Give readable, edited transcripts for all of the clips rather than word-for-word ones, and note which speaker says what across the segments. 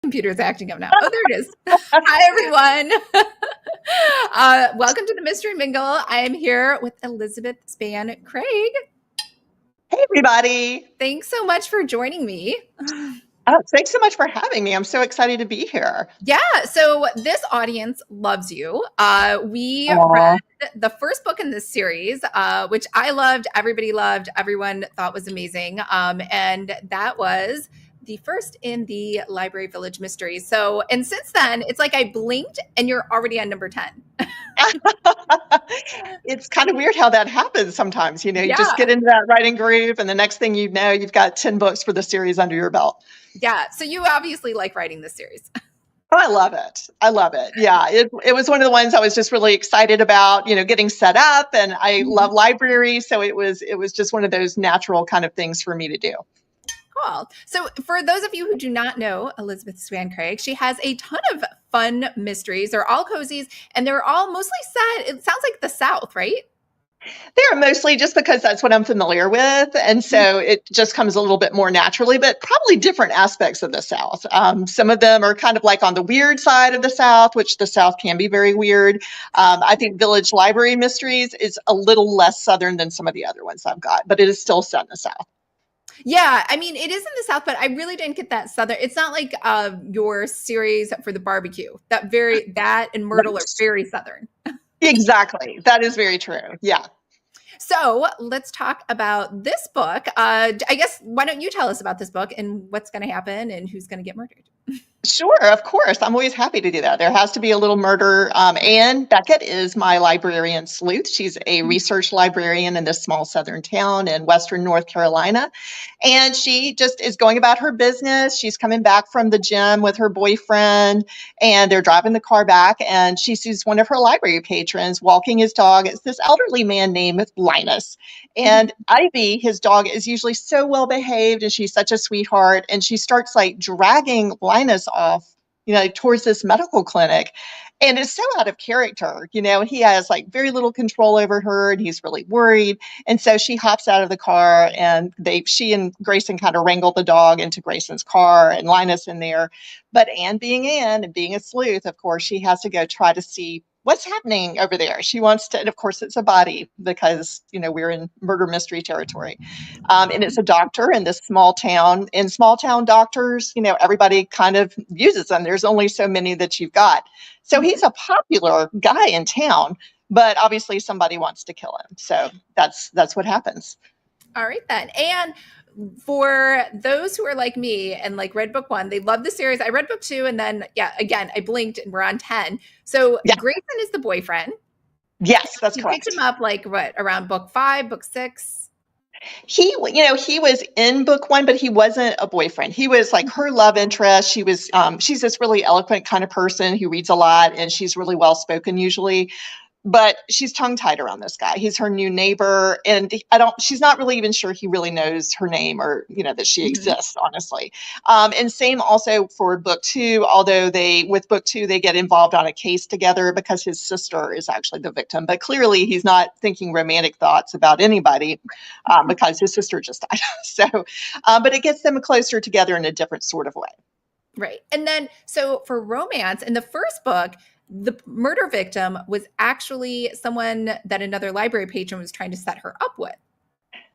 Speaker 1: computer's acting up now. Oh, there it is. Hi, everyone. Welcome to the Mystery Mingle. I am here with Elizabeth Spann Craig.
Speaker 2: Hey, everybody.
Speaker 1: Thanks so much for joining me.
Speaker 2: Thanks so much for having me. I'm so excited to be here.
Speaker 1: Yeah, so this audience loves you. We
Speaker 2: Aww.
Speaker 1: read the first book in this series, which I loved, everybody loved, everyone thought was amazing. And that was the first in the Library Village Mysteries. So, and since then, it's like I blinked and you're already on number 10.
Speaker 2: It's kind of weird how that happens sometimes. You
Speaker 1: Yeah.
Speaker 2: just get into that writing groove, and the next thing you know, you've got 10 books for the series under your belt.
Speaker 1: Yeah. So you obviously like writing this series.
Speaker 2: Oh, I love it. I love it. Yeah, it was one of the ones I was just really excited about, getting set up, and I love libraries, so it was just one of those natural kind of things for me to do.
Speaker 1: Cool. So for those of you who do not know Elizabeth Spann Craig, she has a ton of fun mysteries. They're all cozies, and they're all mostly set, it sounds like the South, right?
Speaker 2: They're mostly just because that's what I'm familiar with. And so it just comes a little bit more naturally, but probably different aspects of the South. Some of them are kind of like on the weird side of the South, which the South can be very weird. I think Village Library Mysteries is a little less Southern than some of the other ones I've got, but it is still set in the South.
Speaker 1: Yeah, I mean, it is in the South, but I really didn't get that Southern. It's not like your series for the barbecue. That and Myrtle are very Southern.
Speaker 2: Exactly. That is very true. Yeah.
Speaker 1: So let's talk about this book. I guess, why don't you tell us about this book and what's going to happen and who's going to get murdered?
Speaker 2: Sure, of course. I'm always happy to do that. There has to be a little murder. Ann Beckett is my librarian sleuth. She's a research librarian in this small southern town in western North Carolina. And she just is going about her business. She's coming back from the gym with her boyfriend, and they're driving the car back, and she sees one of her library patrons walking his dog. It's this elderly man named Linus. And Ivy, his dog, is usually so well behaved, and she's such a sweetheart. And she starts like dragging Linus off, towards this medical clinic. And it's so out of character, and he has like very little control over her, and he's really worried. And so she hops out of the car, and she and Grayson kind of wrangle the dog into Grayson's car and Linus in there. But Ann being Ann and being a sleuth, of course, she has to go try to see what's happening over there. She wants to, and of course it's a body because, we're in murder mystery territory. And it's a doctor in this small town. In small town doctors, everybody kind of uses them. There's only so many that you've got. So he's a popular guy in town, but obviously somebody wants to kill him. So that's what happens.
Speaker 1: All right then. And for those who are like me and like read book 1, they love the series. I read book 2, and then again, I blinked and we're on 10. So Grayson is the boyfriend.
Speaker 2: Yes, that's correct.
Speaker 1: You picked him up like what, around book 5, book 6?
Speaker 2: He was in book 1, but he wasn't a boyfriend. He was like her love interest. She's this really eloquent kind of person who reads a lot, and she's really well spoken usually. But she's tongue-tied around this guy. He's her new neighbor, and she's not really even sure he really knows her name or, that she exists, honestly. And same also for book 2, although with book 2, they get involved on a case together because his sister is actually the victim. But clearly he's not thinking romantic thoughts about anybody because his sister just died. So, but it gets them closer together in a different sort of way.
Speaker 1: Right. And then, so for romance, in the first book, the murder victim was actually someone that another library patron was trying to set her up with.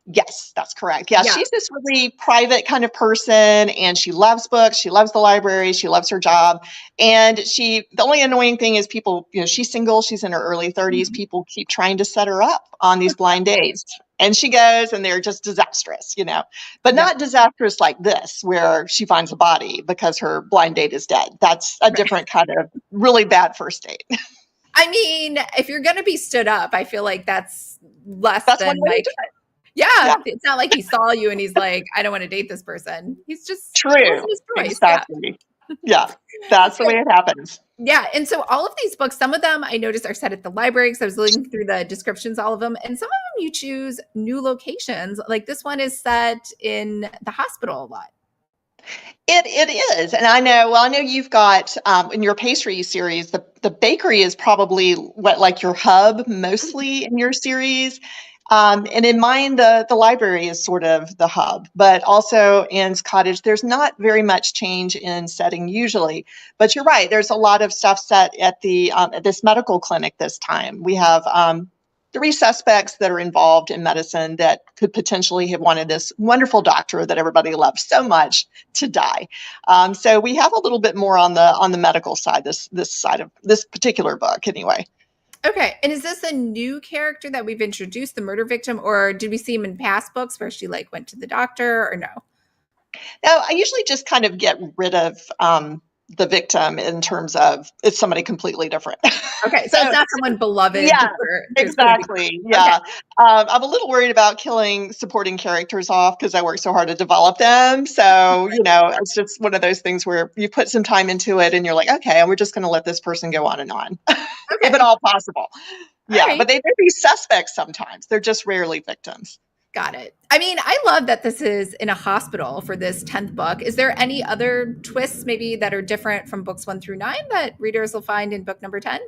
Speaker 2: Yes, that's correct. Yeah, she's this really private kind of person, and she loves books. She loves the library. She loves her job. And the only annoying thing is people, she's single. She's in her early 30s. People keep trying to set her up on these blind dates. And she goes, and they're just disastrous, but not disastrous like this, where she finds a body because her blind date is dead. That's a different kind of really bad first date.
Speaker 1: I mean, if you're going to be stood up, I feel like that's less than like... Yeah, it's not like he saw you and he's like, I don't want to date this person. He's just
Speaker 2: true. Exactly. Yeah, that's the way it happens.
Speaker 1: Yeah. And so all of these books, some of them I noticed are set at the library because I was looking through the descriptions, all of them. And some of them you choose new locations. Like this one is set in the hospital a lot.
Speaker 2: It is. And I know you've got in your pastry series, the bakery is probably like your hub mostly in your series. And in mine, the library is sort of the hub, but also Anne's cottage, there's not very much change in setting usually. But you're right, there's a lot of stuff set at at this medical clinic this time. We have 3 suspects that are involved in medicine that could potentially have wanted this wonderful doctor that everybody loves so much to die. So we have a little bit more on the medical side, this side of this particular book, anyway.
Speaker 1: Okay. And is this a new character that we've introduced, the murder victim, or did we see him in past books where she like went to the doctor or no?
Speaker 2: Now, I usually just kind of get rid of the victim in terms of it's somebody completely different.
Speaker 1: Okay. So it's not someone beloved.
Speaker 2: Yeah, exactly. Yeah.
Speaker 1: Okay.
Speaker 2: I'm a little worried about killing supporting characters off because I work so hard to develop them. So, it's just one of those things where you put some time into it and you're like, okay, and we're just going to let this person go on and on,
Speaker 1: Okay.
Speaker 2: if at all possible.
Speaker 1: All
Speaker 2: Yeah,
Speaker 1: right.
Speaker 2: but they may be suspects sometimes. They're just rarely victims.
Speaker 1: Got it. I mean, I love that this is in a hospital for this 10th book. Is there any other twists maybe that are different from books 1 through 9 that readers will find in book number 10?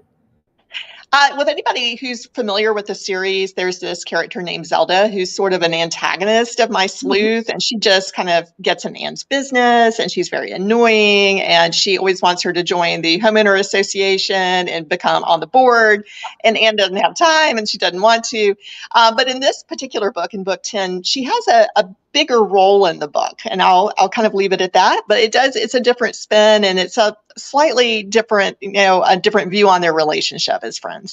Speaker 2: With anybody who's familiar with the series, there's this character named Zelda who's sort of an antagonist of my sleuth, and she just kind of gets in Anne's business, and she's very annoying, and she always wants her to join the homeowner association and become on the board, and Anne doesn't have time, and she doesn't want to. But in this particular book, in book 10, she has a bigger role in the book, and I'll kind of leave it at that. But it's a different spin, and it's a slightly different, a different view on their relationship as friends.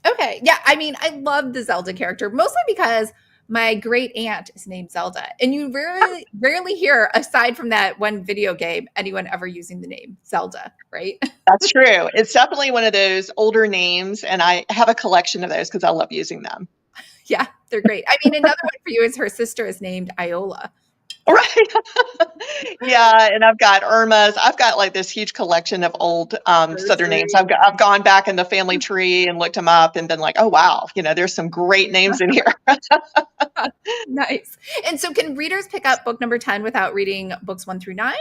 Speaker 1: Okay. Yeah. I mean, I love the Zelda character mostly because my great aunt is named Zelda. And you rarely hear, aside from that one video game, anyone ever using the name Zelda, right?
Speaker 2: That's true. It's definitely one of those older names, and I have a collection of those because I love using them.
Speaker 1: Yeah, they're great. I mean, another one for you is her sister is named Iola.
Speaker 2: Right. Yeah, and I've got Irma's. I've got like this huge collection of old Southern names. I've gone back in the family tree and looked them up and been like, oh wow, there's some great names in here.
Speaker 1: Nice. And so can readers pick up book number 10 without reading books 1 through 9?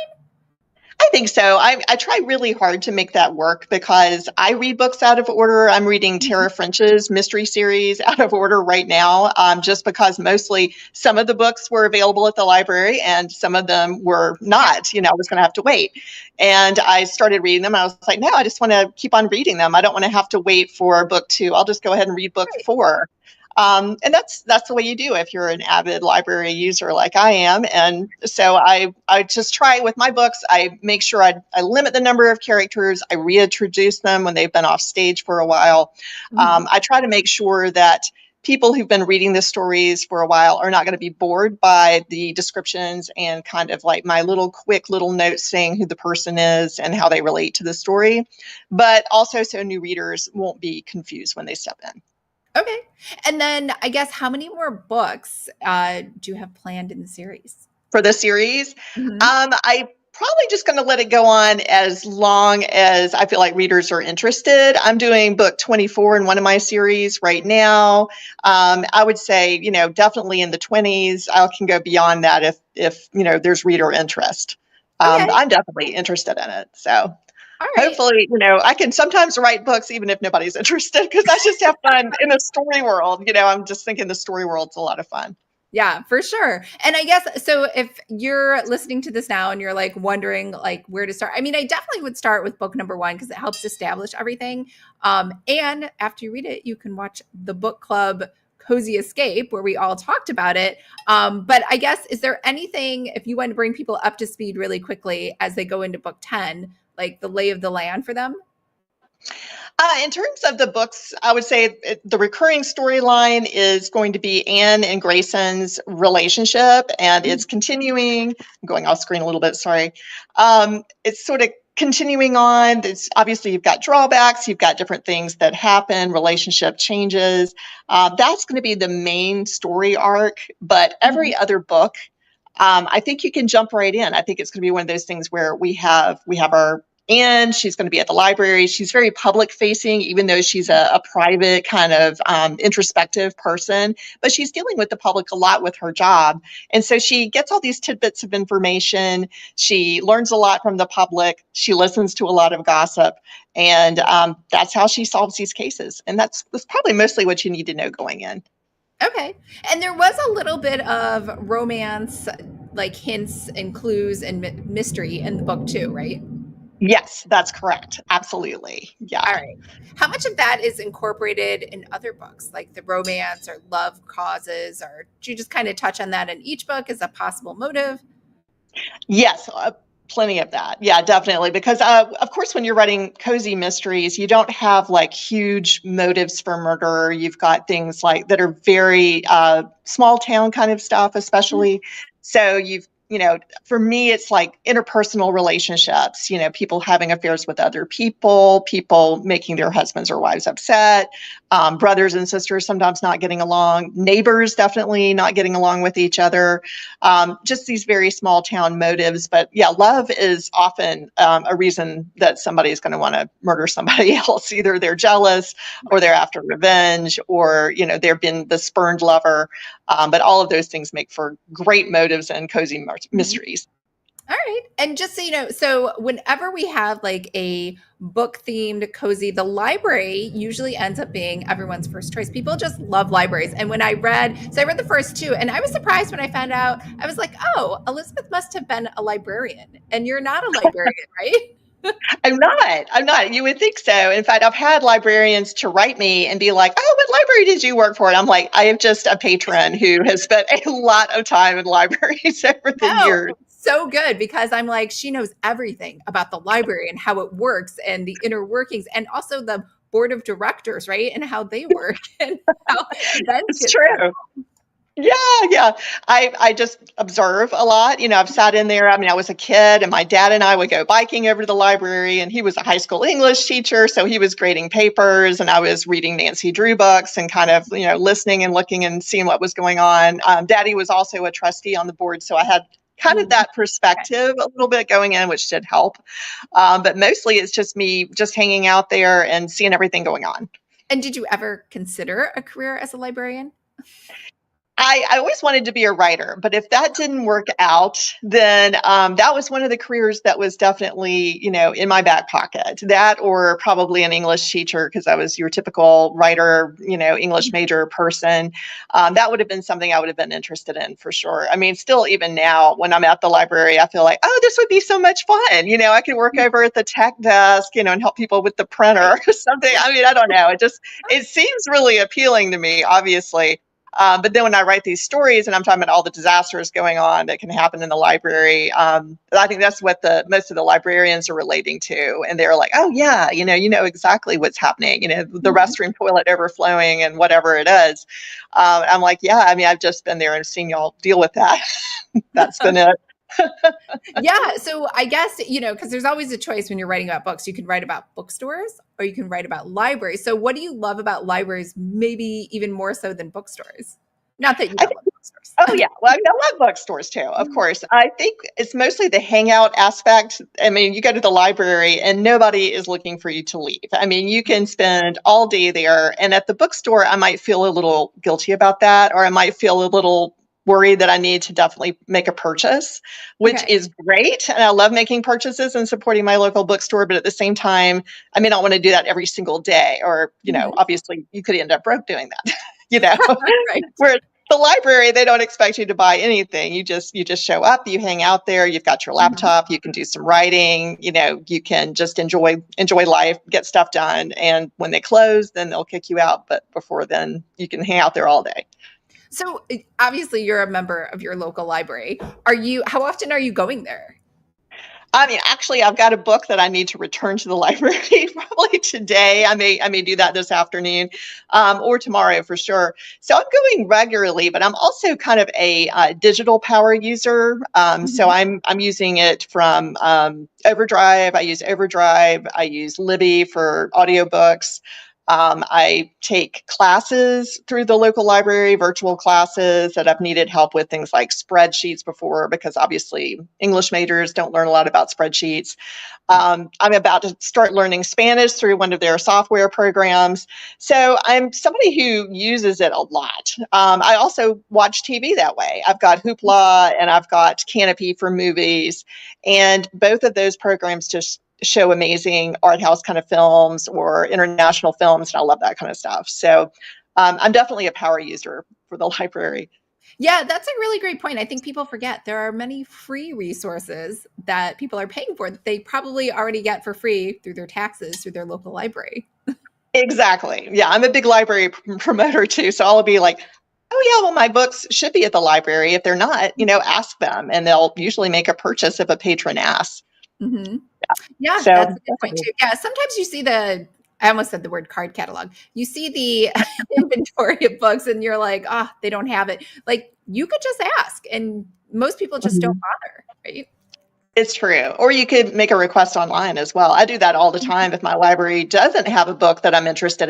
Speaker 2: I think so. I try really hard to make that work because I read books out of order. I'm reading Tara French's mystery series out of order right now, just because mostly some of the books were available at the library and some of them were not. I was going to have to wait. And I started reading them. And I was like, no, I just want to keep on reading them. I don't want to have to wait for book 2. I'll just go ahead and read book 4. And that's the way you do if you're an avid library user like I am. And so I just try with my books. I make sure I limit the number of characters. I reintroduce them when they've been off stage for a while. I try to make sure that people who've been reading the stories for a while are not going to be bored by the descriptions and kind of like my quick little notes saying who the person is and how they relate to the story, but also so new readers won't be confused when they step in.
Speaker 1: Okay. And then I guess how many more books do you have planned in the series?
Speaker 2: For the series,
Speaker 1: Mm-hmm.
Speaker 2: I probably just going to let it go on as long as I feel like readers are interested. I'm doing book 24 in one of my series right now. I would say, definitely in the 20s. I can go beyond that if there's reader interest.
Speaker 1: Okay.
Speaker 2: I'm definitely interested in it. So
Speaker 1: All right.
Speaker 2: hopefully, I can sometimes write books even if nobody's interested because I just have fun in the story world. I'm just thinking the story world's a lot of fun.
Speaker 1: Yeah, for sure. And I guess, so if you're listening to this now and you're like wondering like where to start, I mean, I definitely would start with book number 1 because it helps establish everything. And after you read it, you can watch the book club Cozy Escape where we all talked about it. But I guess, is there anything, if you want to bring people up to speed really quickly as they go into book 10, like the lay of the land for them?
Speaker 2: In terms of the books, I would say the recurring storyline is going to be Anne and Grayson's relationship, and it's continuing. I'm going off screen a little bit, sorry. It's sort of continuing on. It's obviously you've got drawbacks, you've got different things that happen, relationship changes. That's going to be the main story arc, but every other book, I think you can jump right in. I think it's going to be one of those things where we have our Anne, she's going to be at the library. She's very public facing, even though she's a private kind of introspective person, but she's dealing with the public a lot with her job. And so she gets all these tidbits of information. She learns a lot from the public. She listens to a lot of gossip. And that's how she solves these cases. And that's probably mostly what you need to know going in.
Speaker 1: Okay. And there was a little bit of romance, like hints and clues and mystery in the book too, right?
Speaker 2: Yes, that's correct. Absolutely.
Speaker 1: All
Speaker 2: Yeah.
Speaker 1: right. How much of that is incorporated in other books, like the romance or love causes, or do you just kind of touch on that in each book as a possible motive?
Speaker 2: Yes, plenty of that. Yeah, definitely. Because, of course, when you're writing cozy mysteries, you don't have like huge motives for murder. You've got things like that are very small town kind of stuff, especially. So for me, it's like interpersonal relationships, people having affairs with other people making their husbands or wives upset, brothers and sisters sometimes not getting along, neighbors definitely not getting along with each other, just these very small town motives. But yeah, love is often a reason that somebody is going to want to murder somebody else. Either they're jealous or they're after revenge, or, they've been the spurned lover. But all of those things make for great motives and cozy
Speaker 1: Mhm.
Speaker 2: mysteries.
Speaker 1: All right. And just so you know, so whenever we have like a book themed cozy, the library usually ends up being everyone's first choice. People just love libraries. And when I read the first two, and I was surprised when I found out, I was like, oh, Elizabeth must have been a librarian. And you're not a librarian, right?
Speaker 2: I'm not. I'm not. You would think so. In fact, I've had librarians to write me and be like, "Oh, what library did you work for?" And I'm like, "I am just a patron who has spent a lot of time in libraries over the
Speaker 1: No,
Speaker 2: years."
Speaker 1: so good because I'm like, she knows everything about the library and how it works and the inner workings and also the board of directors, right? And how they work and how events
Speaker 2: It's
Speaker 1: get set
Speaker 2: true. Yeah, yeah. I just observe a lot. I've sat in there. I mean, I was a kid, and my dad and I would go biking over to the library, and he was a high school English teacher, so he was grading papers, and I was reading Nancy Drew books and kind of, listening and looking and seeing what was going on. Daddy was also a trustee on the board, so I had kind of
Speaker 1: up.
Speaker 2: that perspective a little bit going in, which did help. But mostly it's just me just hanging out there and seeing everything going on.
Speaker 1: And did you ever consider a career as a librarian?
Speaker 2: I always wanted to be a writer, but if that didn't work out, then that was one of the careers that was definitely, in my back pocket. That or probably an English teacher, because I was your typical writer, English major person. That would have been something I would have been interested in for sure. I mean, still, even now, when I'm at the library, I feel like, oh, this would be so much fun. I could work over at the tech desk, and help people with the printer
Speaker 1: Right.
Speaker 2: or something. I mean, I don't know. It seems really appealing to me, obviously. But then when I write these stories and I'm talking about all the disasters going on that can happen in the library, I think that's what the most of the librarians are relating to. And they're like, oh yeah, you know exactly what's happening, the
Speaker 1: Mhm.
Speaker 2: restroom toilet overflowing and whatever it is. I'm like, yeah, I mean, I've just been there and seen y'all deal with that. That's been it.
Speaker 1: Yeah. So I guess, because there's always a choice when you're writing about books. You can write about bookstores or you can write about libraries. So what do you love about libraries, maybe even more so than bookstores? Not that you
Speaker 2: I
Speaker 1: don't
Speaker 2: think
Speaker 1: love bookstores.
Speaker 2: Oh yeah, well, I mean, I love bookstores too, of course. I think it's mostly the hangout aspect. I mean, you go to the library and nobody is looking for you to leave. I mean, you can spend all day there, and at the bookstore, I might feel a little guilty about that, or I might feel a little worried that I need to definitely make a purchase, which
Speaker 1: Okay.
Speaker 2: is great. And I love making purchases and supporting my local bookstore, but at the same time, I may not want to do that every single day, or,
Speaker 1: Mhm.
Speaker 2: obviously you could end up broke doing that, you know.
Speaker 1: Right.
Speaker 2: Where the library, they don't expect you to buy anything. You just show up, you hang out there, you've got your
Speaker 1: Mhm.
Speaker 2: laptop, you can do some writing, you can just enjoy life, get stuff done. And when they close, then they'll kick you out. But before then, you can hang out there all day.
Speaker 1: So obviously you're a member of your local library. How often are you going there?
Speaker 2: I mean, actually, I've got a book that I need to return to the library probably today. I may do that this afternoon, or tomorrow for sure. So I'm going regularly, but I'm also kind of a digital power user. So
Speaker 1: Mhm.
Speaker 2: I'm using it from Overdrive. I use Overdrive. I use Libby for audiobooks. I take classes through the local library, virtual classes that I've needed help with things like spreadsheets before, because obviously English majors don't learn a lot about spreadsheets. I'm about to start learning Spanish through one of their software programs. So I'm somebody who uses it a lot. I also watch TV that way. I've got Hoopla and I've got Canopy for movies. And both of those programs just show amazing art house kind of films or international films. And I love that kind of stuff. So I'm definitely a power user for the library.
Speaker 1: Yeah, that's a really great point. I think people forget there are many free resources that people are paying for that they probably already get for free through their taxes, through their local library.
Speaker 2: Exactly. Yeah, I'm a big library promoter too. So I'll be like, oh, yeah, well, my books should be at the library. If they're not, ask them and they'll usually make a purchase if a patron asks.
Speaker 1: Mm-hmm. Yeah, that's
Speaker 2: So
Speaker 1: a good point too. Yeah, sometimes you see I almost said the word card catalog. You see the inventory of books and you're like, oh, they don't have it. Like you could just ask and most people just don't
Speaker 2: Mhm.
Speaker 1: bother, right?
Speaker 2: It's true. Or you could make a request online as well. I do that all the time. If my library doesn't have a book that I'm interested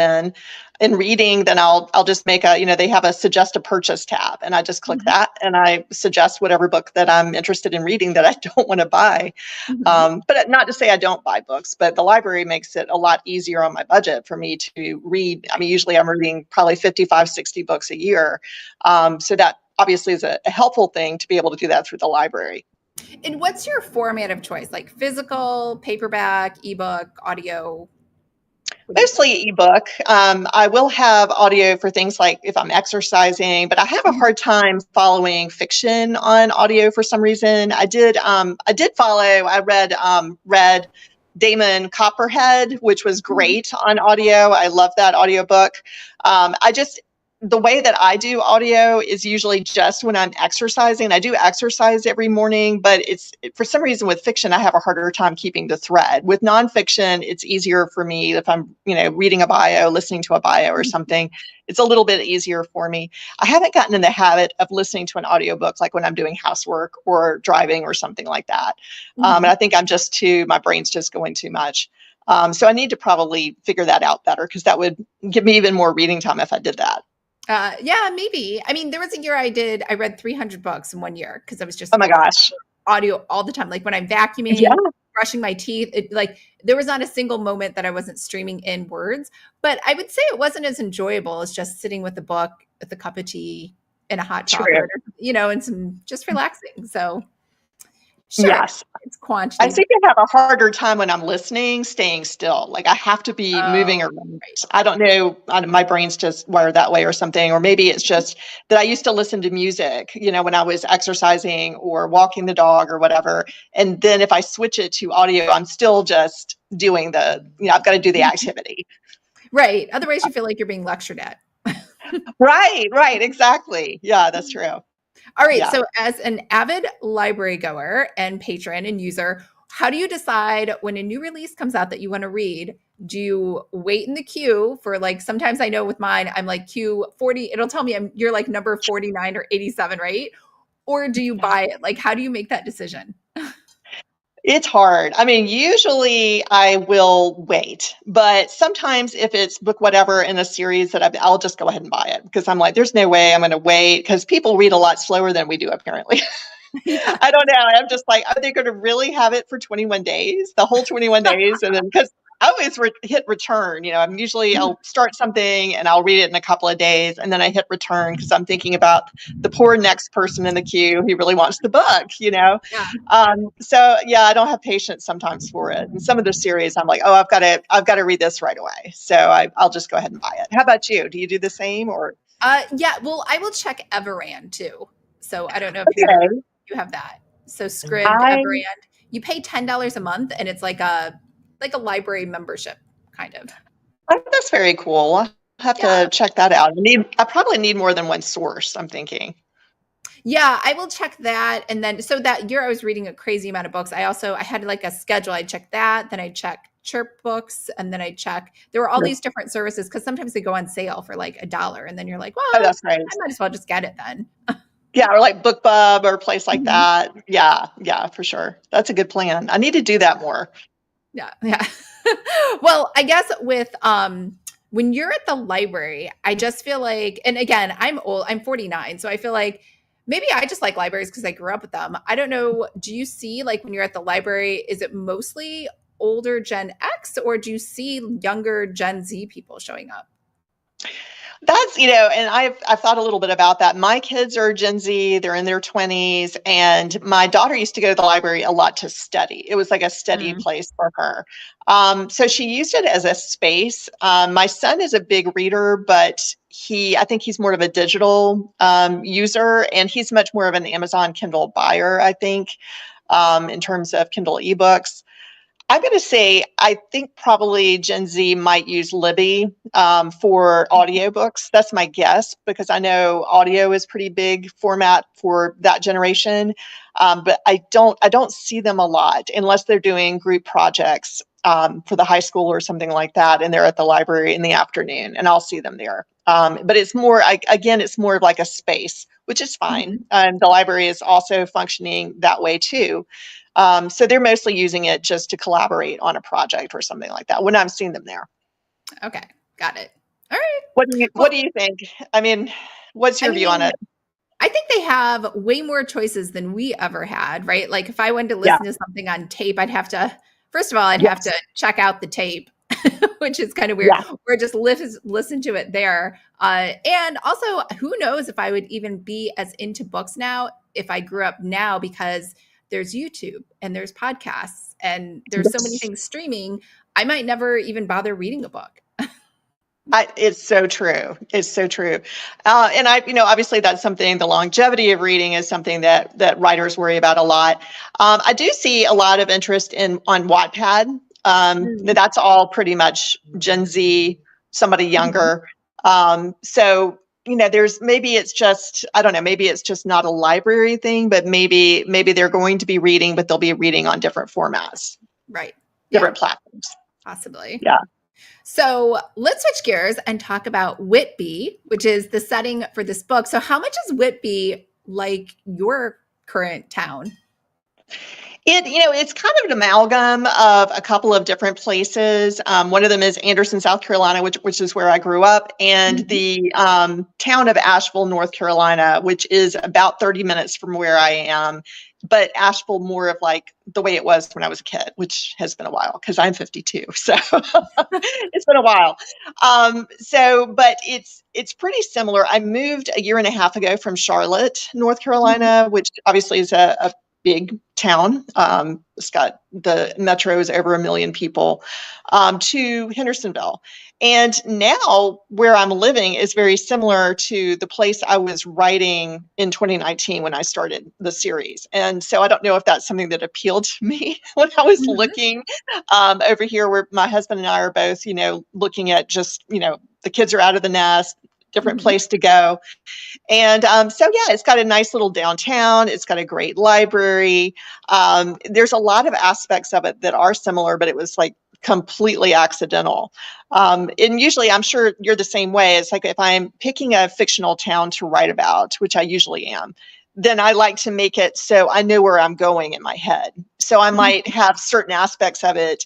Speaker 2: in reading, then I'll just make they have a suggest a purchase tab and I just click
Speaker 1: Mhm.
Speaker 2: that and I suggest whatever book that I'm interested in reading that I don't want to buy.
Speaker 1: Mhm.
Speaker 2: But not to say I don't buy books, but the library makes it a lot easier on my budget for me to read. I mean, usually I'm reading probably 55, 60 books a year. So that obviously is a helpful thing to be able to do that through the library.
Speaker 1: And what's your format of choice? Like physical, paperback, ebook, audio? What do you prefer?
Speaker 2: Mostly ebook. I will have audio for things like if I'm exercising, but I have a
Speaker 1: Mhm.
Speaker 2: hard time following fiction on audio for some reason. I read Damon Copperhead, which was
Speaker 1: Mhm.
Speaker 2: great on audio. I love that audiobook. I just the way that I do audio is usually just when I'm exercising. I do exercise every morning, but it's for some reason with fiction, I have a harder time keeping the thread. With nonfiction, it's easier for me if I'm, reading a bio, listening to a bio or something. It's a little bit easier for me. I haven't gotten in the habit of listening to an audiobook like when I'm doing housework or driving or something like that. And
Speaker 1: Mhm.
Speaker 2: I think my brain's just going too much. So I need to probably figure that out better because that would give me even more reading time if I did that.
Speaker 1: Yeah, maybe. I mean, there was a year I read 300 books in one year because I was
Speaker 2: Oh
Speaker 1: just
Speaker 2: my
Speaker 1: listening
Speaker 2: gosh.
Speaker 1: to audio all the time. Like when I'm
Speaker 2: Yeah,
Speaker 1: vacuuming, brushing my teeth, like there was not a single moment that I wasn't streaming in words. But I would say it wasn't as enjoyable as just sitting with a book with a cup of tea and a hot
Speaker 2: true.
Speaker 1: chocolate, and some just relaxing. So sure,
Speaker 2: Yes.
Speaker 1: it's
Speaker 2: I
Speaker 1: quantity.
Speaker 2: seem to have a harder time when I'm listening, staying still. Like I have to be moving
Speaker 1: Oh,
Speaker 2: around.
Speaker 1: right.
Speaker 2: I don't know, my brain's just wired that way or something. Or maybe it's just that I used to listen to music, when I was exercising or walking the dog or whatever. And then if I switch it to audio, I'm still just doing I've got to do the activity.
Speaker 1: Right. Otherwise, you feel like you're being lectured at.
Speaker 2: Right, right, exactly. Yeah, that's true.
Speaker 1: All right.
Speaker 2: Yeah.
Speaker 1: So, as an avid library goer and patron and user, how do you decide when a new release comes out that you want to read? Do you wait in the queue for like sometimes I know with mine, I'm like queue 40, it'll tell me you're like number 49 or 87, right? Or do you buy it? Like, how do you make that decision?
Speaker 2: It's hard. I mean, usually I will wait, but sometimes if it's book whatever in a series that I'll just go ahead and buy it because I'm like, there's no way I'm going to wait because people read a lot slower than we do, apparently.
Speaker 1: Yeah.
Speaker 2: I don't know. I'm just like, are they going to really have it for 21 days, the whole 21 days? And then because I always hit return, I'll start something and I'll read it in a couple of days and then I hit return because I'm thinking about the poor next person in the queue who really wants the book.
Speaker 1: Yeah.
Speaker 2: So yeah, I don't have patience sometimes for it. And some of the series, I'm like, oh, I've got to read this right away. So I'll just go ahead and buy it. How about you? Do you do the same or?
Speaker 1: Yeah. Well, I will check Everand too. So I don't know if
Speaker 2: Okay.
Speaker 1: you have that. So Scribd,
Speaker 2: I
Speaker 1: Everand, you pay $10 a month and it's like a library membership kind of.
Speaker 2: Oh, that's very cool. I'll have
Speaker 1: Yeah.
Speaker 2: to check that out. I probably need more than one source, I'm thinking.
Speaker 1: Yeah, I will check that. And then so that year I was reading a crazy amount of books. I had like a schedule. I check that, then I check Chirp Books, and then I check there were all
Speaker 2: Sure.
Speaker 1: these different services because sometimes they go on sale for like $1. And then you're like, well,
Speaker 2: Oh, that's
Speaker 1: I
Speaker 2: nice.
Speaker 1: might as well just get it then.
Speaker 2: Yeah, or like BookBub or a place like
Speaker 1: Mhm.
Speaker 2: that. Yeah, yeah, for sure. That's a good plan. I need to do that more.
Speaker 1: Yeah, yeah. Well, I guess with when you're at the library, I just feel like, and again, I'm old, I'm 49, so I feel like maybe I just like libraries because I grew up with them. I don't know. Do you see like when you're at the library, is it mostly older Gen X or do you see younger Gen Z people showing up?
Speaker 2: That's, and I've thought a little bit about that. My kids are Gen Z, they're in their 20s, and my daughter used to go to the library a lot to study. It was like a study
Speaker 1: Mm,
Speaker 2: place for her. So she used it as a space. My son is a big reader, but I think he's more of a digital user, and he's much more of an Amazon Kindle buyer, I think, in terms of Kindle ebooks. I'm going to say I think probably Gen Z might use Libby for audiobooks. That's my guess because I know audio is pretty big format for that generation. But I don't see them a lot unless they're doing group projects for the high school or something like that, and they're at the library in the afternoon, and I'll see them there. But it's more, again, it's more of like a space, which is fine.
Speaker 1: mhm.
Speaker 2: The library is also functioning that way too. So they're mostly using it just to collaborate on a project or something like that when I'm seeing them there.
Speaker 1: Okay, got it. All right.
Speaker 2: What do
Speaker 1: Well,
Speaker 2: you think? I mean, what's
Speaker 1: I
Speaker 2: your view on
Speaker 1: mean,
Speaker 2: it?
Speaker 1: I think they have way more choices than we ever had, right? Like if I wanted to
Speaker 2: Yeah.
Speaker 1: listen to something on tape, I'd have to, first of all, I'd have to
Speaker 2: Yes.
Speaker 1: check out the tape, which is kind of weird,
Speaker 2: Yeah.
Speaker 1: or just listen to it there. And also, who knows if I would even be as into books now if I grew up now because there's YouTube and there's podcasts and there's so many
Speaker 2: Yes.
Speaker 1: things streaming. I might never even bother reading a book.
Speaker 2: It's so true. It's so true. And obviously that's something, the longevity of reading is something that writers worry about a lot. I do see a lot of interest on Wattpad.
Speaker 1: Mm,
Speaker 2: That's all pretty much Gen Z, somebody
Speaker 1: mhm.
Speaker 2: younger. So, maybe it's just, I don't know, maybe it's just not a library thing, but maybe they're going to be reading, but they'll be reading on different formats,
Speaker 1: Right. Yeah,
Speaker 2: different platforms.
Speaker 1: possibly.
Speaker 2: Yeah.
Speaker 1: So let's switch gears and talk about Whitby, which is the setting for this book. So, how much is Whitby like your current town?
Speaker 2: It's kind of an amalgam of a couple of different places. One of them is Anderson, South Carolina, which is where I grew up, and
Speaker 1: Mhm.
Speaker 2: the town of Asheville, North Carolina, which is about 30 minutes from where I am. But Asheville, more of like the way it was when I was a kid, which has been a while because I'm 52, so it's been a while. But it's pretty similar. I moved a year and a half ago from Charlotte, North
Speaker 1: Mhm.
Speaker 2: Carolina, which obviously is a big town. It's got the metro is over 1 million people, to Hendersonville. And now where I'm living is very similar to the place I was writing in 2019 when I started the series. And so I don't know if that's something that appealed to me when I was
Speaker 1: Mhm.
Speaker 2: looking over here, where my husband and I are both, looking at just, the kids are out of the nest, different
Speaker 1: Mhm.
Speaker 2: place to go. And so, yeah, it's got a nice little downtown. It's got a great library. There's a lot of aspects of it that are similar, but it was like completely accidental. And usually, I'm sure you're the same way. It's like if I'm picking a fictional town to write about, which I usually am, then I like to make it so I know where I'm going in my head. So I might
Speaker 1: Mhm.
Speaker 2: have certain aspects of it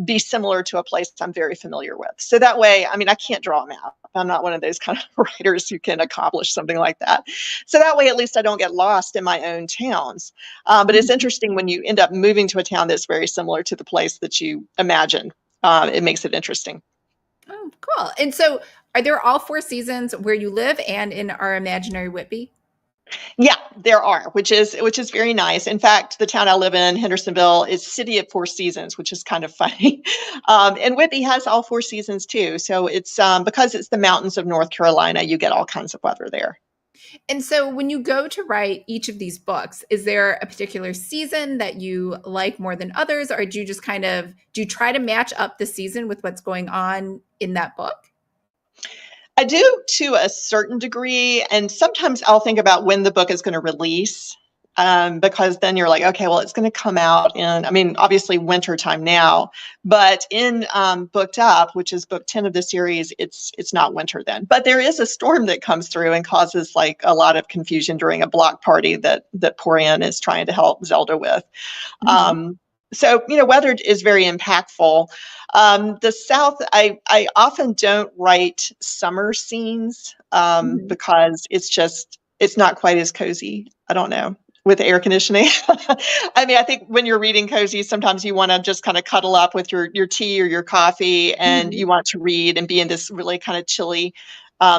Speaker 2: be similar to a place I'm very familiar with. So that way, I mean, I can't draw a map. I'm not one of those kind of writers who can accomplish something like that. So that way, at least I don't get lost in my own towns. But it's
Speaker 1: Mhm.
Speaker 2: interesting when you end up moving to a town that's very similar to the place that you imagine. It makes it interesting.
Speaker 1: Oh, cool. And so, are there all four seasons where you live and in our imaginary Whitby?
Speaker 2: Yeah, there are, which is very nice. In fact, the town I live in, Hendersonville, is City of Four Seasons, which is kind of funny. And Whitby has all four seasons too. So it's because it's the mountains of North Carolina, you get all kinds of weather there.
Speaker 1: And so, when you go to write each of these books, is there a particular season that you like more than others, or do you just kind of do you try to match up the season with what's going on in that book?
Speaker 2: I do to a certain degree, and sometimes I'll think about when the book is going to release, because then you're like, okay, well, it's going to come out in, I mean, obviously winter time now, but in Booked Up, which is book 10 of the series, it's not winter then. But there is a storm that comes through and causes like a lot of confusion during a block party that Poor Ann is trying to help Zelda with.
Speaker 1: Mhm.
Speaker 2: Um, so, weather is very impactful. The South, I often don't write summer scenes
Speaker 1: Mhm.
Speaker 2: because it's not quite as cozy. I don't know, with air conditioning. I mean, I think when you're reading cozy, sometimes you want to just kind of cuddle up with your tea or your coffee, and
Speaker 1: Mhm.
Speaker 2: you want to read and be in this really kind of chilly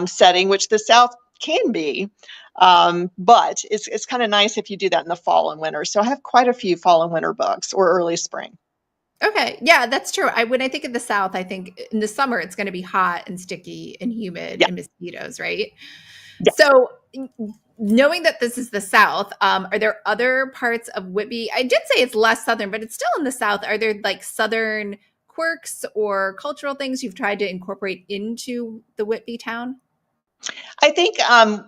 Speaker 2: setting, which the South can be. But it's kind of nice if you do that in the fall and winter. So I have quite a few fall and winter books, or early spring.
Speaker 1: Okay. Yeah, that's true. When I think of the South, I think in the summer it's going to be hot and sticky and humid
Speaker 2: Yeah.
Speaker 1: and mosquitoes, right?
Speaker 2: Yeah.
Speaker 1: So, knowing that this is the South, are there other parts of Whitby? I did say it's less Southern, but it's still in the South. Are there like Southern quirks or cultural things you've tried to incorporate into the Whitby town?
Speaker 2: I think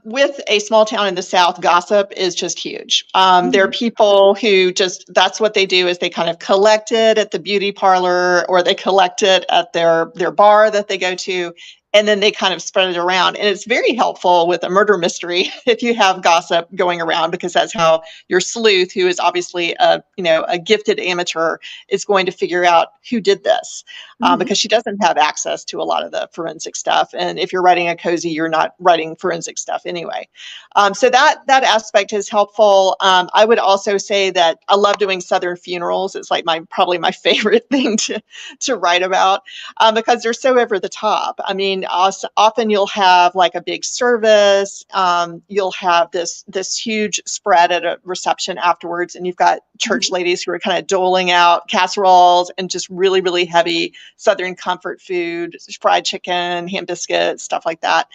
Speaker 2: with a small town in the South, gossip is just huge. There are
Speaker 1: Mhm.
Speaker 2: people who just, that's what they do, is they kind of collect it at the beauty parlor, or they collect it at their bar that they go to, and then they kind of spread it around. And it's very helpful with a murder mystery if you have gossip going around, because that's how your sleuth, who is obviously a gifted amateur, is going to figure out who did this,
Speaker 1: Mhm.
Speaker 2: because she doesn't have access to a lot of the forensic stuff. And if you're writing a cozy, you're not writing forensic stuff anyway. So that aspect is helpful. I would also say that I love doing Southern funerals. It's like probably my favorite thing to write about, because they're so over the top. I mean, often you'll have like a big service. You'll have this huge spread at a reception afterwards, and you've got church
Speaker 1: Mhm.
Speaker 2: ladies who are kind of doling out casseroles and just really, really heavy Southern comfort food, fried chicken, ham biscuits, stuff like that.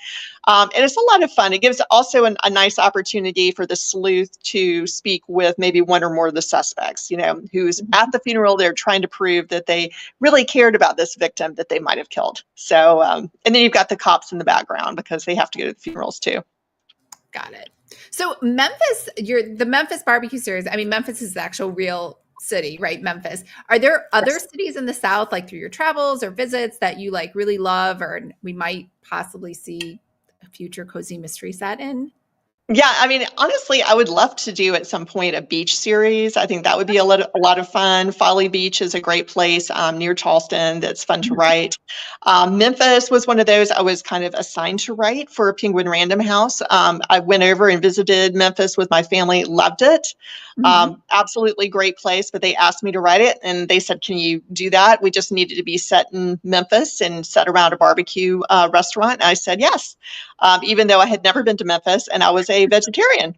Speaker 2: And it's a lot of fun. It gives also a nice opportunity for the sleuth to speak with maybe one or more of the suspects, who's at
Speaker 1: Mhm.
Speaker 2: the funeral. They're trying to prove that they really cared about this victim that they might have killed. So, and then you've got the cops in the background because they have to go to the funerals too.
Speaker 1: Got it. So Memphis, the Memphis BBQ series. I mean, Memphis is the actual real city, right? Memphis. Are there other
Speaker 2: Yes.
Speaker 1: cities in the South, like through your travels or visits, that you like really love, or we might possibly see a future cozy mystery set in?
Speaker 2: Yeah, I mean, honestly, I would love to do at some point a beach series. I think that would be a lot of fun. Folly Beach is a great place near Charleston that's fun to
Speaker 1: Mhm.
Speaker 2: write. Memphis was one of those I was kind of assigned to write for Penguin Random House. I went over and visited Memphis with my family, loved it.
Speaker 1: Mhm.
Speaker 2: Absolutely great place, but they asked me to write it, and they said, "Can you do that? We just needed to be set in Memphis and set around a barbecue restaurant." And I said yes, even though I had never been to Memphis and I was a vegetarian.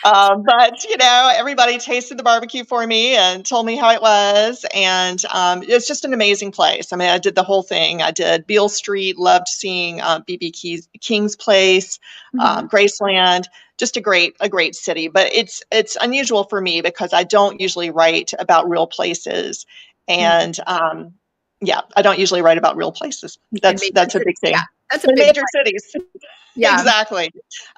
Speaker 2: But everybody tasted the barbecue for me and told me how it was, and it's just an amazing place. I mean, I did the whole thing. I did Beale Street, loved seeing BB King's place,
Speaker 1: Mhm.
Speaker 2: Graceland. Just a great city. But it's unusual for me because I don't usually write about real places,
Speaker 1: Mm.
Speaker 2: and yeah, I don't usually write about real places.
Speaker 1: In
Speaker 2: That's
Speaker 1: major
Speaker 2: that's a big
Speaker 1: cities, yeah,
Speaker 2: thing.
Speaker 1: that's a
Speaker 2: In
Speaker 1: big
Speaker 2: major
Speaker 1: part.
Speaker 2: cities.
Speaker 1: Yeah.
Speaker 2: Exactly.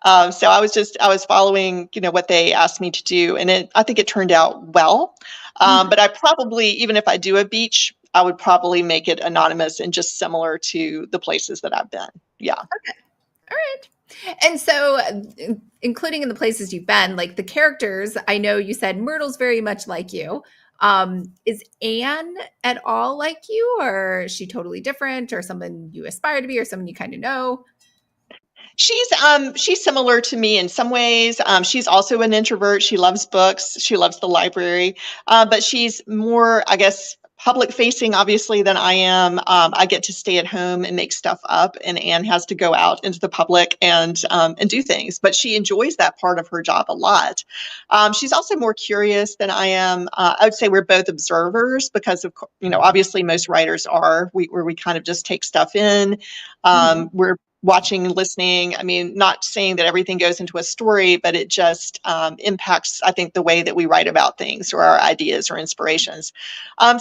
Speaker 2: So I was following, what they asked me to do, and I think it turned out well.
Speaker 1: Mhm.
Speaker 2: But I probably, even if I do a beach, I would probably make it anonymous and just similar to the places that I've been. Yeah.
Speaker 1: Okay. All right. And so, including in the places you've been, like the characters, I know you said Myrtle's very much like you. Is Anne at all like you, or is she totally different, or someone you aspire to be, or someone you kind of know?
Speaker 2: She's similar to me in some ways. She's also an introvert. She loves books. She loves the library, but she's more, I guess, public facing, obviously, than I am. I get to stay at home and make stuff up, and Anne has to go out into the public and do things. But she enjoys that part of her job a lot. She's also more curious than I am. I would say we're both observers because obviously most writers are, where we kind of just take stuff in.
Speaker 1: Mhm.
Speaker 2: We're watching and listening. I mean, not saying that everything goes into a story, but it just impacts, I think, the way that we write about things or our ideas or inspirations.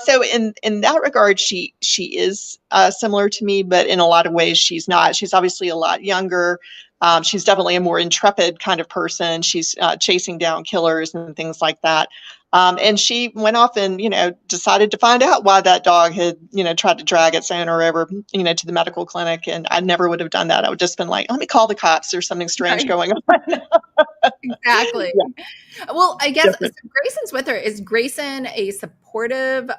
Speaker 2: So in that regard, she is similar to me, but in a lot of ways, she's not. She's obviously a lot younger. She's definitely a more intrepid kind of person. She's chasing down killers and things like that. And she went off and, decided to find out why that dog had, tried to drag its owner over, to the medical clinic. And I never would have done that. I would just been like, let me call the cops. There's something strange
Speaker 1: Right.
Speaker 2: going on.
Speaker 1: Exactly.
Speaker 2: Yeah,
Speaker 1: Well, I guess so
Speaker 2: different.
Speaker 1: Grayson's with her. Is Grayson a supportive,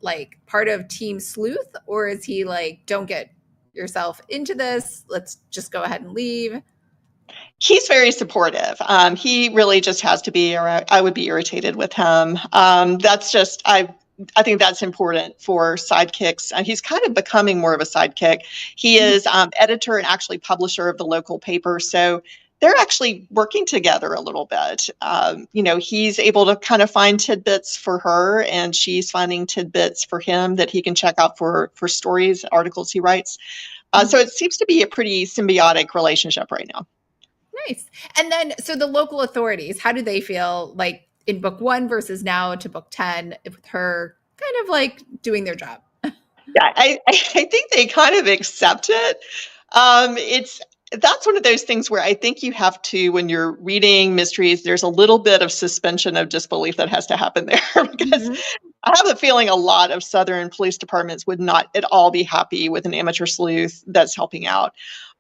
Speaker 1: like part of Team Sleuth, or is he like, don't get yourself into this? Let's just go ahead and leave.
Speaker 2: He's very supportive. He really just has to be, or I would be irritated with him. That's just, I think that's important for sidekicks. And he's kind of becoming more of a sidekick. He is editor and actually publisher of the local paper. So they're actually working together a little bit. He's able to kind of find tidbits for her, and she's finding tidbits for him that he can check out for stories, articles he writes. So it seems to be a pretty symbiotic relationship right now.
Speaker 1: Nice. And then, so the local authorities, how do they feel like in book 1 versus now to book 10 with her kind of like doing their job?
Speaker 2: Yeah, I think they kind of accept it. That's one of those things where I think you have to, when you're reading mysteries, there's a little bit of suspension of disbelief that has to happen there because I have a feeling a lot of Southern police departments would not at all be happy with an amateur sleuth that's helping out.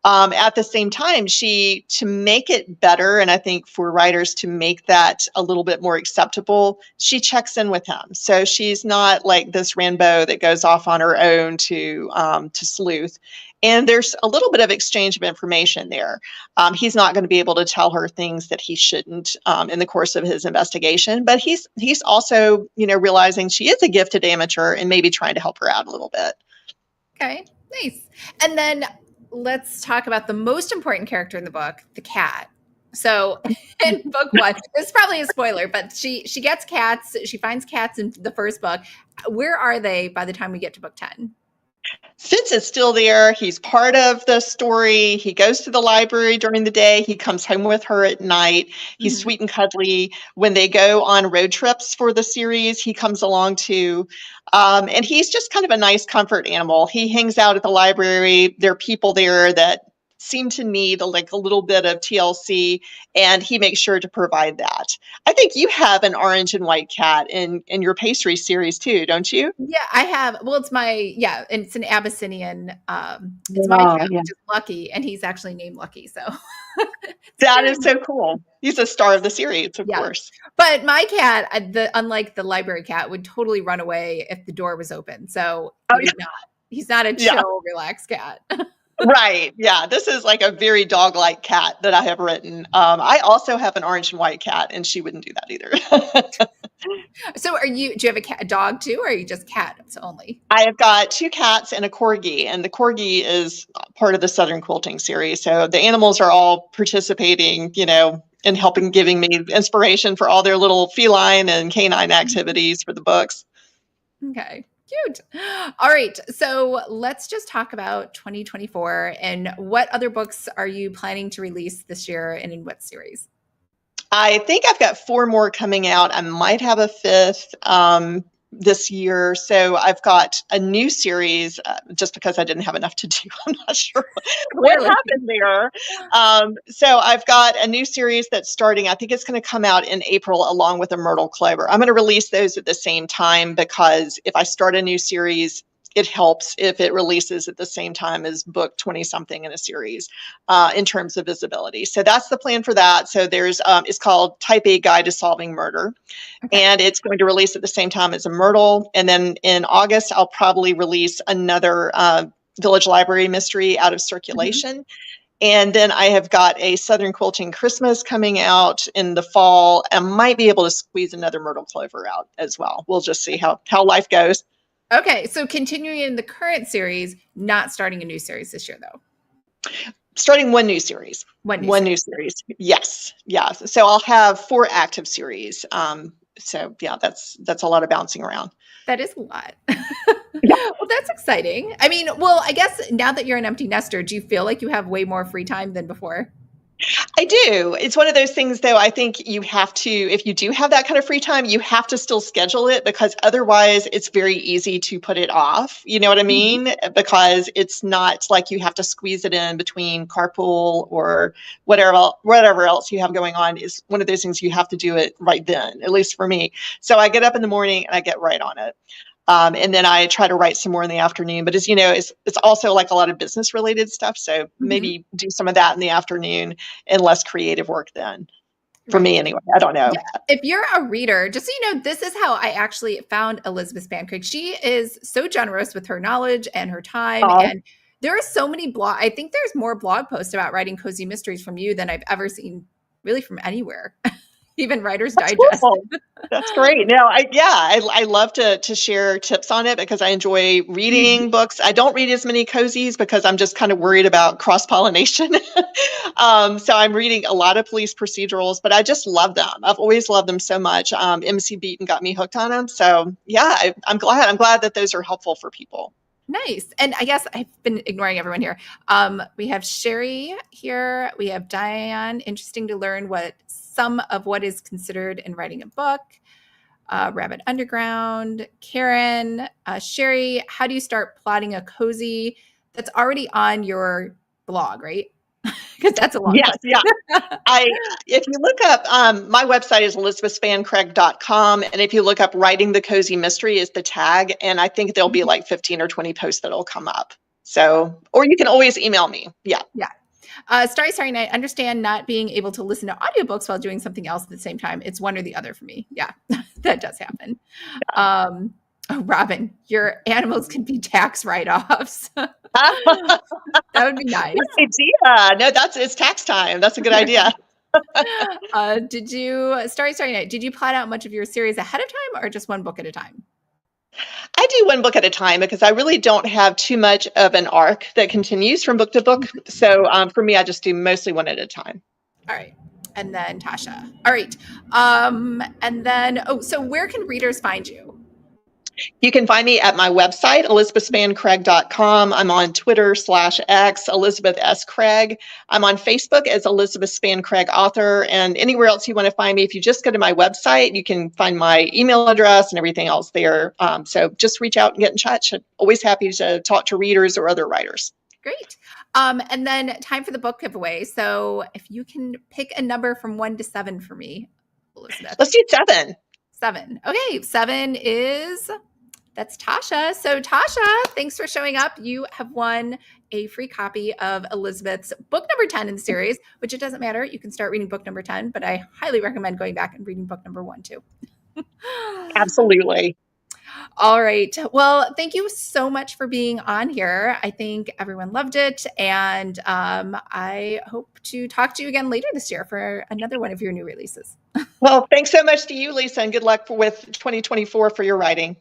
Speaker 2: At the same time, to make it better, and I think for writers to make that a little bit more acceptable, she checks in with him. So she's not like this Rambo that goes off on her own to sleuth. And there's a little bit of exchange of information there. He's not going to be able to tell her things that he shouldn't in the course of his investigation, but he's also, realizing she is a gifted amateur and maybe trying to help her out a little bit.
Speaker 1: Okay, nice. And then let's talk about the most important character in the book, the cat. So in book 1, this is probably a spoiler, but she gets cats. She finds cats in the first book. Where are they by the time we get to book 10?
Speaker 2: Fitz is still there. He's part of the story. He goes to the library during the day. He comes home with her at night. He's sweet and cuddly. When they go on road trips for the series, he comes along too. And he's just kind of a nice comfort animal. He hangs out at the library. There are people there that seem to need a little bit of TLC, and he makes sure to provide that. I think you have an orange and white cat in your pastry series too, don't you?
Speaker 1: Yeah, I have. Well, and it's an Abyssinian. It's my cat, which is Lucky, and he's actually named Lucky. So
Speaker 2: that is so cool. He's a star of the series, of course.
Speaker 1: But my cat, unlike the library cat, would totally run away if the door was open. So he's not a chill, relaxed cat.
Speaker 2: Right. Yeah. This is like a very dog-like cat that I have written. I also have an orange and white cat, and she wouldn't do that either.
Speaker 1: So do you have a dog too, or are you just cats only?
Speaker 2: I have got 2 cats and a corgi, and the corgi is part of the Southern Quilting series. So the animals are all participating, and giving me inspiration for all their little feline and canine activities for the books.
Speaker 1: Okay. Cute. All right. So let's just talk about 2024 and what other books are you planning to release this year and in what series?
Speaker 2: I think I've got 4 more coming out. I might have a 5th this year. So I've got a new series just because I didn't have enough to do. I'm not sure what happened there. So I've got a new series that's starting. I think it's going to come out in April along with a Myrtle Clover. I'm going to release those at the same time because if I start a new series, it helps if it releases at the same time as book 20 something in a series in terms of visibility. So that's the plan for that. So it's called Type A Guide to Solving Murder. Okay. And it's going to release at the same time as a Myrtle. And then in August, I'll probably release another Village Library mystery out of circulation. And then I have got a Southern Quilting Christmas coming out in the fall. I might be able to squeeze another Myrtle Clover out as well. We'll just see how life goes.
Speaker 1: Okay, so continuing in the current series, not starting a new series this year, though.
Speaker 2: Starting one new series. One new series. Yes. Yeah. So I'll have 4 active series. So yeah, that's a lot of bouncing around.
Speaker 1: That is a lot. Well, that's exciting. I mean, I guess now that you're an empty nester, do you feel like you have way more free time than before?
Speaker 2: I do. It's one of those things, though, I think you have to, if you do have that kind of free time, you have to still schedule it because otherwise it's very easy to put it off. You know what I mean? Because it's not like you have to squeeze it in between carpool or whatever else you have going on. Is one of those things you have to do it right then, at least for me. So I get up in the morning and I get right on it. And then I try to write some more in the afternoon. But as you know, it's also like a lot of business related stuff. So maybe do some of that in the afternoon and less creative work then. For me, anyway. I don't know.
Speaker 1: Yeah. If you're a reader, just so you know, this is how I actually found Elizabeth Spann Craig. She is so generous with her knowledge and her time. And there are so many I think there's more blog posts about writing cozy mysteries from you than I've ever seen really from anywhere. even Writer's
Speaker 2: That's
Speaker 1: Digest.
Speaker 2: cool. That's great. No, I love to share tips on it because I enjoy
Speaker 1: Mhm.
Speaker 2: reading books. I don't read as many cozies because I'm just kind of worried about cross-pollination. So I'm reading a lot of police procedurals, but I just love them. I've always loved them so much. MC Beaton got me hooked on them. So yeah, I'm glad. I'm glad that those are helpful for people.
Speaker 1: Nice. And I guess I've been ignoring everyone here. We have Sherry here. We have Diane. Interesting to learn what some of what is considered in writing a book. Rabbit Underground. Karen. Sherry, how do you start plotting a cozy that's already on your blog, right? Because that's a long
Speaker 2: Yes,
Speaker 1: question.
Speaker 2: yeah. I If you look up my website is elizabethspanncraig.com, and if you look up writing the cozy mystery is the tag, and I think there'll be like 15 or 20 posts that'll come up. So, or you can always email me. Yeah.
Speaker 1: Yeah. Starry Night, understand not being able to listen to audiobooks while doing something else at the same time. It's one or the other for me. Yeah, that does happen. Oh, Robin, your animals can be tax write-offs. That would be nice.
Speaker 2: Idea. No, it's tax time. That's a good idea.
Speaker 1: Did you, Starry Night, did you plot out much of your series ahead of time or just one book at a time?
Speaker 2: I do one book at a time because I really don't have too much of an arc that continues from book to book. So for me, I just do mostly one at a time.
Speaker 1: All right. And then Tasha. All right. And then, oh, so where can readers find you?
Speaker 2: You can find me at my website, elizabethspanncraig.com. I'm on Twitter/X, Elizabeth S. Craig. I'm on Facebook as Elizabeth Spann Craig author, and anywhere else you want to find me, if you just go to my website, you can find my email address and everything else there. So just reach out and get in touch. I'm always happy to talk to readers or other writers.
Speaker 1: Great. And then time for the book giveaway. So if you can pick a number from 1 to 7 for me, Elizabeth.
Speaker 2: Let's do 7.
Speaker 1: 7. Okay, 7 is that's Tasha. So Tasha, thanks for showing up. You have won a free copy of Elizabeth's book number 10 in the series, which it doesn't matter. You can start reading book number 10, but I highly recommend going back and reading book number 1 too.
Speaker 2: Absolutely.
Speaker 1: All right. Well, thank you so much for being on here. I think everyone loved it. And I hope to talk to you again later this year for another one of your new releases.
Speaker 2: Well, thanks so much to you, Lisa, and good luck with 2024 for your writing.